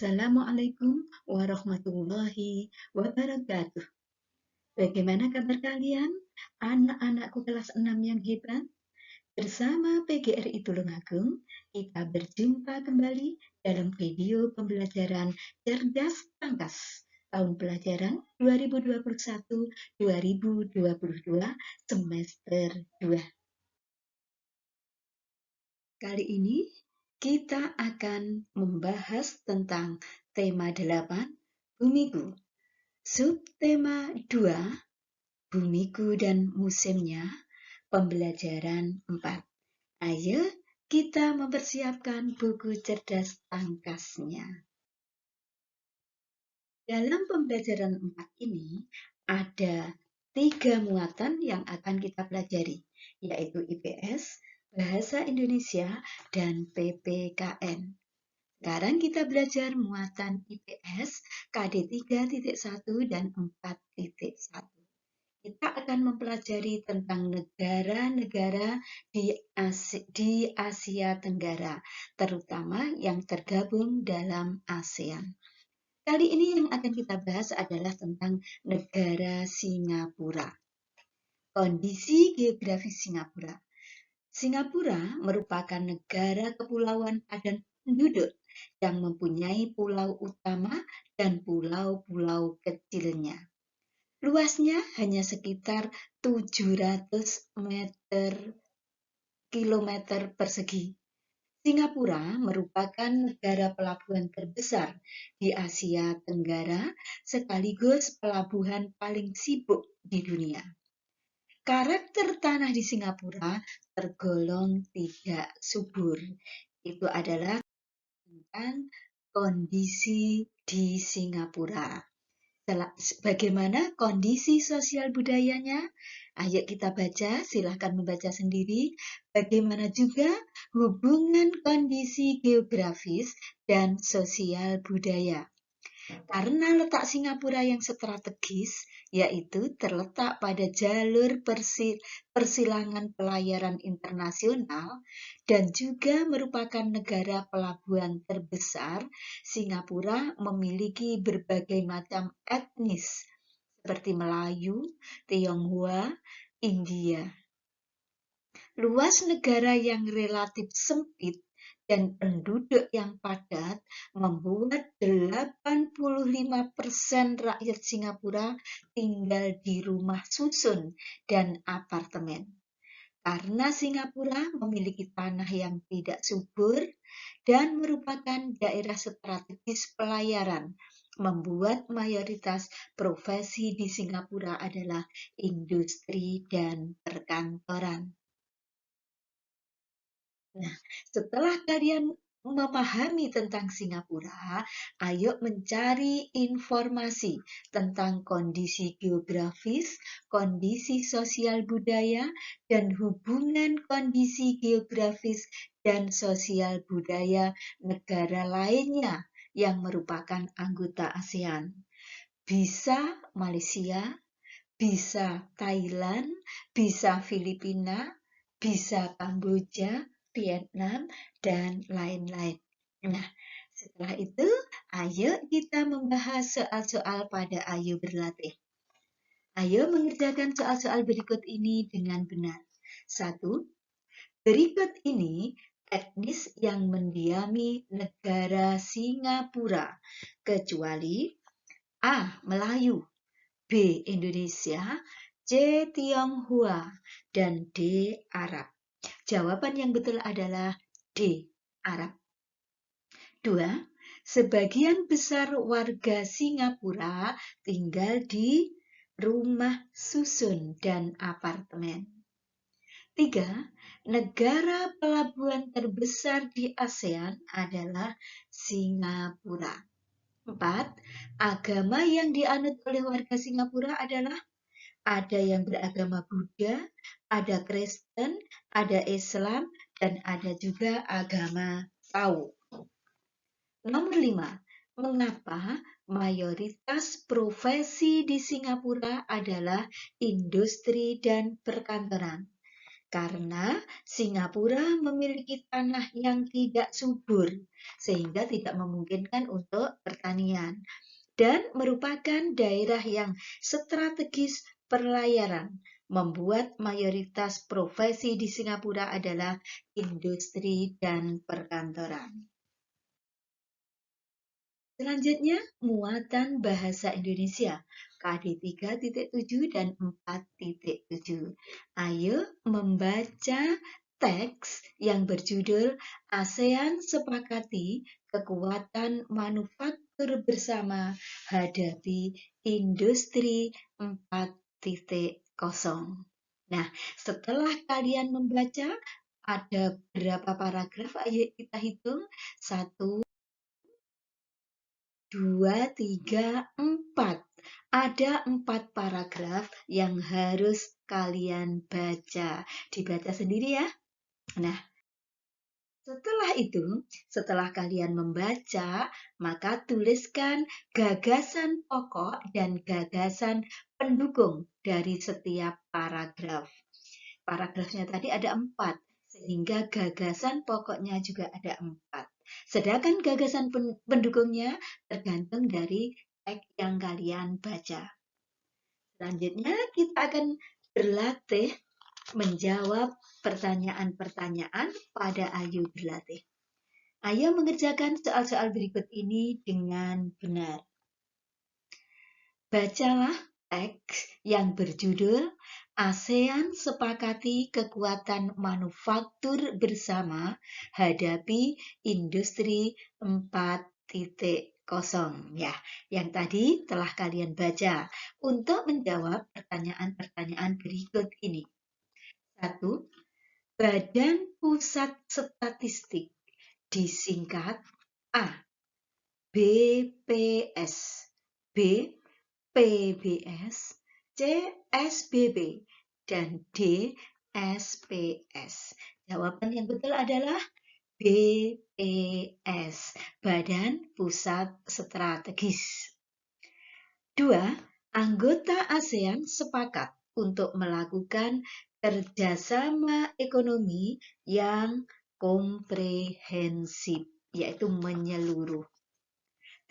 Assalamualaikum warahmatullahi wabarakatuh. Bagaimana kabar kalian? Anak-anakku kelas 6 yang hebat. Bersama PGRI Tulungagung, kita berjumpa kembali dalam video pembelajaran Cerdas Tangkas tahun pelajaran 2021-2022 semester 2. Kali ini kita akan membahas tentang tema 8, Bumiku. Subtema 2, Bumiku dan Musimnya, pembelajaran 4. Ayo kita mempersiapkan buku cerdas tangkasnya. Dalam pembelajaran 4 ini, ada 3 muatan yang akan kita pelajari, yaitu IPS, Bahasa Indonesia, dan PPKN. Sekarang kita belajar muatan IPS KD 3.1 dan 4.1. Kita akan mempelajari tentang negara-negara di Asia Tenggara, terutama yang tergabung dalam ASEAN. Kali ini yang akan kita bahas adalah tentang negara Singapura. Kondisi geografis Singapura. Singapura merupakan negara kepulauan padat penduduk yang mempunyai pulau utama dan pulau-pulau kecilnya. Luasnya hanya sekitar 700 kilometer persegi. Singapura merupakan negara pelabuhan terbesar di Asia Tenggara sekaligus pelabuhan paling sibuk di dunia. Karakter tanah di Singapura tergolong tidak subur. Itu adalah tentang kondisi di Singapura. Bagaimana kondisi sosial budayanya? Ayo kita baca, silahkan membaca sendiri. Bagaimana juga hubungan kondisi geografis dan sosial budaya. Karena letak Singapura yang strategis, yaitu terletak pada jalur persilangan pelayaran internasional dan juga merupakan negara pelabuhan terbesar, Singapura memiliki berbagai macam etnis seperti Melayu, Tionghoa, India. Luas negara yang relatif sempit dan penduduk yang padat membuat 85% rakyat Singapura tinggal di rumah susun dan apartemen. Karena Singapura memiliki tanah yang tidak subur dan merupakan daerah strategis pelayaran, membuat mayoritas profesi di Singapura adalah industri dan perkantoran. Nah, setelah kalian memahami tentang Singapura, ayo mencari informasi tentang kondisi geografis, kondisi sosial budaya, dan hubungan kondisi geografis dan sosial budaya negara lainnya yang merupakan anggota ASEAN. Bisa Malaysia, bisa Thailand, bisa Filipina, bisa Kamboja, Vietnam, dan lain-lain. Nah, setelah itu, ayo kita membahas soal-soal pada Ayo Berlatih. Ayo mengerjakan soal-soal berikut ini dengan benar. 1. Berikut ini etnis yang mendiami negara Singapura, kecuali A. Melayu, B. Indonesia, C. Tionghoa, dan D. Arab. Jawaban yang betul adalah D. Arab. 2. Sebagian besar warga Singapura tinggal di rumah susun dan apartemen. 3. Negara pelabuhan terbesar di ASEAN adalah Singapura. 4. Agama yang dianut oleh warga Singapura adalah ada yang beragama Buddha, ada Kristen, ada Islam, dan ada juga agama Tao. Nomor 5. Mengapa mayoritas profesi di Singapura adalah industri dan perkantoran? karena Singapura memiliki tanah yang tidak subur, sehingga tidak memungkinkan untuk pertanian, dan merupakan daerah yang strategis perlayaran, membuat mayoritas profesi di Singapura adalah industri dan perkantoran. Selanjutnya, muatan bahasa Indonesia KD 3.7 dan 4.7. Ayo membaca teks yang berjudul ASEAN Sepakati Kekuatan Manufaktur Bersama Hadapi Industri 4.0. Nah, setelah kalian membaca, ada berapa paragraf? Ayo kita hitung. 1, 2, 3, 4. Ada 4 paragraf yang harus kalian baca. Dibaca sendiri ya. Nah, setelah kalian membaca, maka tuliskan gagasan pokok dan gagasan pendukung dari setiap paragraf. Paragrafnya tadi ada 4, sehingga gagasan pokoknya juga ada 4. Sedangkan gagasan pendukungnya tergantung dari teks yang kalian baca. Selanjutnya kita akan berlatih menjawab pertanyaan-pertanyaan pada Ayo Berlatih. Ayo mengerjakan soal-soal berikut ini dengan benar. Bacalah teks yang berjudul ASEAN Sepakati Kekuatan Manufaktur Bersama Hadapi Industri 4.0. Ya, yang tadi telah kalian baca. Untuk menjawab pertanyaan-pertanyaan berikut ini. 1. Badan Pusat Statistik disingkat A. BPS, B. PBS, C. SBB, dan D. SPS. Jawaban yang betul adalah BPS, Badan Pusat Strategis. 2. Anggota ASEAN sepakat untuk melakukan kerjasama ekonomi yang komprehensif, yaitu menyeluruh.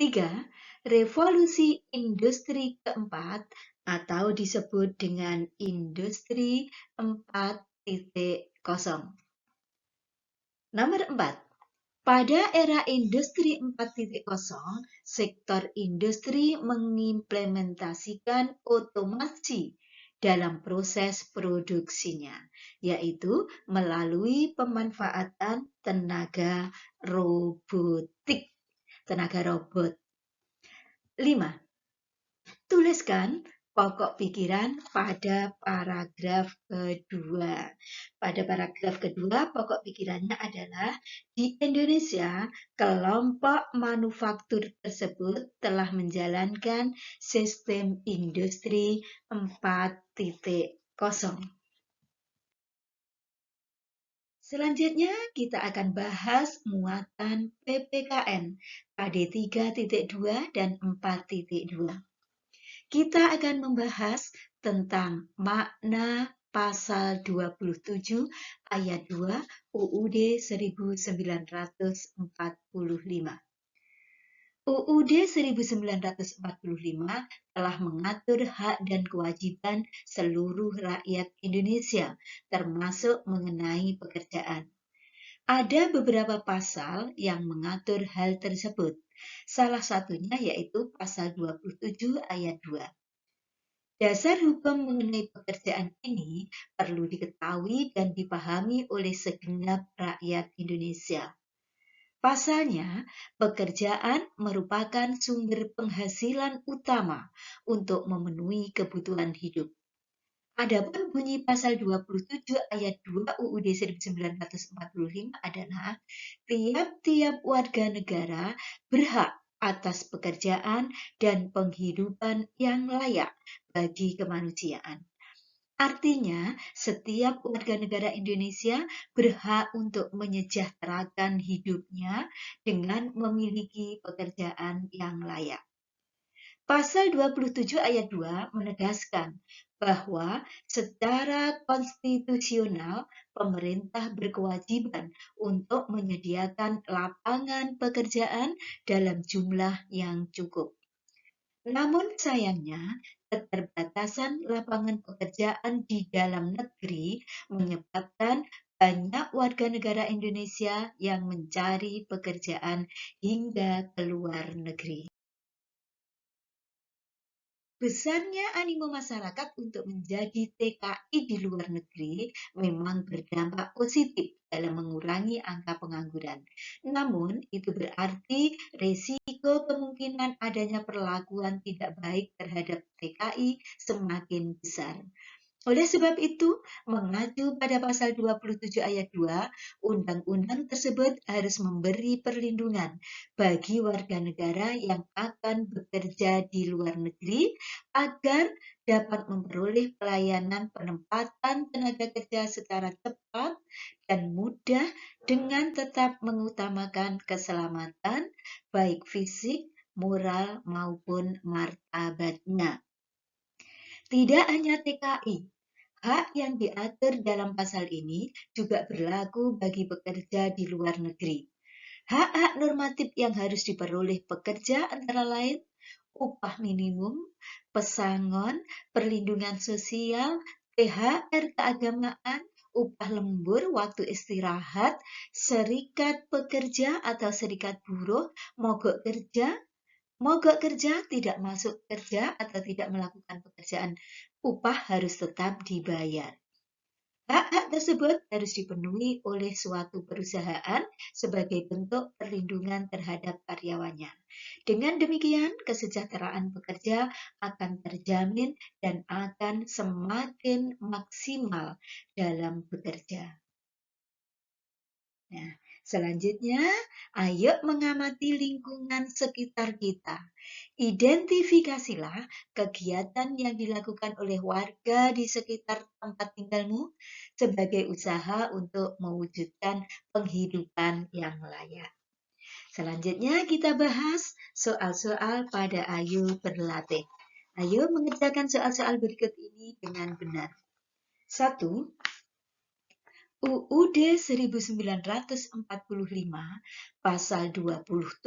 3. Revolusi industri keempat atau disebut dengan industri 4.0. Nomor 4. Pada era industri 4.0, sektor industri mengimplementasikan otomasi dalam proses produksinya, yaitu melalui pemanfaatan tenaga robotik. Tenaga robot. 5. Tuliskan pokok pikiran pada paragraf kedua. Pada paragraf kedua, pokok pikirannya adalah di Indonesia, kelompok manufaktur tersebut telah menjalankan sistem industri 4.0. Selanjutnya, kita akan bahas muatan PPKN KD 3.2 dan 4.2. Kita akan membahas tentang makna pasal 27 ayat 2 UUD 1945. UUD 1945 telah mengatur hak dan kewajiban seluruh rakyat Indonesia, termasuk mengenai pekerjaan. Ada beberapa pasal yang mengatur hal tersebut. Salah satunya yaitu pasal 27 ayat 2. Dasar hukum mengenai pekerjaan ini perlu diketahui dan dipahami oleh segenap rakyat Indonesia. Pasalnya, pekerjaan merupakan sumber penghasilan utama untuk memenuhi kebutuhan hidup. Adapun bunyi pasal 27 ayat 2 UUD 1945 adalah tiap-tiap warga negara berhak atas pekerjaan dan penghidupan yang layak bagi kemanusiaan. Artinya, setiap warga negara Indonesia berhak untuk menyejahterakan hidupnya dengan memiliki pekerjaan yang layak. Pasal 27 ayat 2 menegaskan bahwa secara konstitusional pemerintah berkewajiban untuk menyediakan lapangan pekerjaan dalam jumlah yang cukup. Namun sayangnya, keterbatasan lapangan pekerjaan di dalam negeri menyebabkan banyak warga negara Indonesia yang mencari pekerjaan hingga ke luar negeri. Besarnya animo masyarakat untuk menjadi TKI di luar negeri memang berdampak positif dalam mengurangi angka pengangguran. Namun, itu berarti risiko kemungkinan adanya perlakuan tidak baik terhadap TKI semakin besar. Oleh sebab itu, mengacu pada pasal 27 ayat 2, undang-undang tersebut harus memberi perlindungan bagi warga negara yang akan bekerja di luar negeri agar dapat memperoleh pelayanan penempatan tenaga kerja secara cepat dan mudah dengan tetap mengutamakan keselamatan baik fisik, moral maupun martabatnya. Tidak hanya TKI, hak yang diatur dalam pasal ini juga berlaku bagi pekerja di luar negeri. Hak-hak normatif yang harus diperoleh pekerja antara lain upah minimum, pesangon, perlindungan sosial, THR keagamaan, upah lembur, waktu istirahat, serikat pekerja atau serikat buruh, mogok kerja, tidak masuk kerja atau tidak melakukan pekerjaan, upah harus tetap dibayar. Hak-hak tersebut harus dipenuhi oleh suatu perusahaan sebagai bentuk perlindungan terhadap karyawannya. Dengan demikian, kesejahteraan pekerja akan terjamin dan akan semakin maksimal dalam bekerja. Nah, selanjutnya, ayo mengamati lingkungan sekitar kita. Identifikasilah kegiatan yang dilakukan oleh warga di sekitar tempat tinggalmu sebagai usaha untuk mewujudkan penghidupan yang layak. Selanjutnya kita bahas soal-soal pada Ayo Berlatih. Ayo mengerjakan soal-soal berikut ini dengan benar. 1. UUD 1945 pasal 27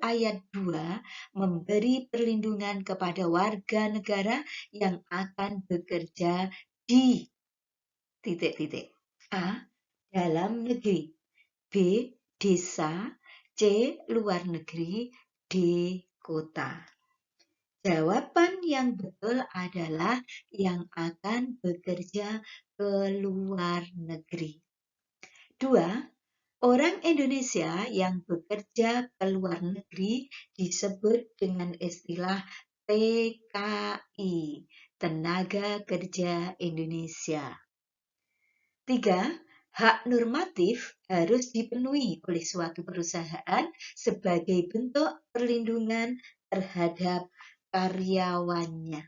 ayat 2 memberi perlindungan kepada warga negara yang akan bekerja di titik-titik. A. Dalam negeri, B. Desa, C. Luar negeri, D. Kota. Jawaban yang betul adalah yang akan bekerja ke luar negeri. 2. Orang Indonesia yang bekerja ke luar negeri disebut dengan istilah TKI, Tenaga Kerja Indonesia. 3. Hak normatif harus dipenuhi oleh suatu perusahaan sebagai bentuk perlindungan terhadap karyawannya.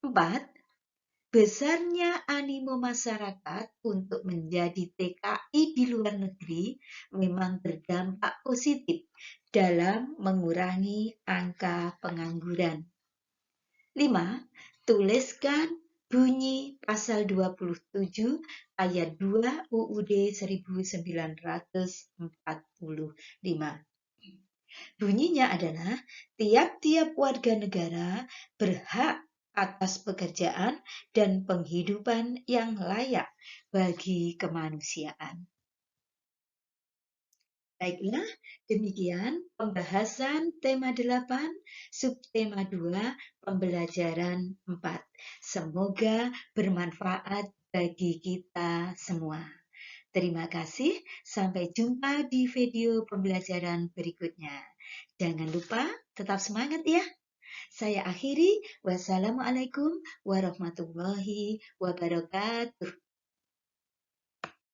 4. Besarnya animo masyarakat untuk menjadi TKI di luar negeri memang berdampak positif dalam mengurangi angka pengangguran. 5. Tuliskan bunyi pasal 27 ayat 2 UUD 1945. Bunyinya adalah tiap-tiap warga negara berhak atas pekerjaan dan penghidupan yang layak bagi kemanusiaan. Baiklah, demikian pembahasan tema 8, subtema 2, pembelajaran 4. Semoga bermanfaat bagi kita semua. Terima kasih, sampai jumpa di video pembelajaran berikutnya. Jangan lupa tetap semangat ya. Saya akhiri, wassalamualaikum warahmatullahi wabarakatuh.